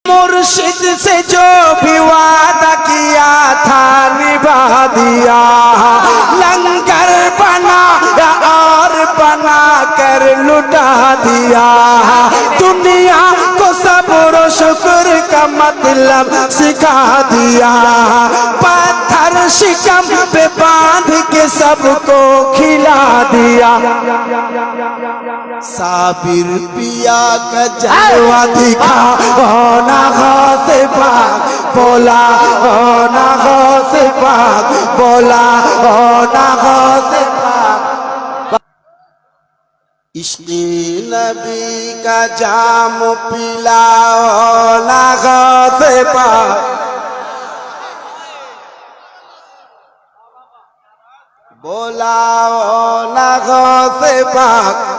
मुर्शिद से जो भी वादा किया था निभा दिया। लंगर बना और बना कर लुटा दिया। दुनिया को सब्र शुक्र का मतलब सिखा दिया। पत्थर शिकम पे बांध के सबको खिला दिया। साबिर पिया का जलवा दिखा ना गौसे पाक बोला ना गौसे पाक बोला ना गौसे पाक। इश्क़े नबी का जाम पिला ना गौसे पाक बोला ना गौसे पाक।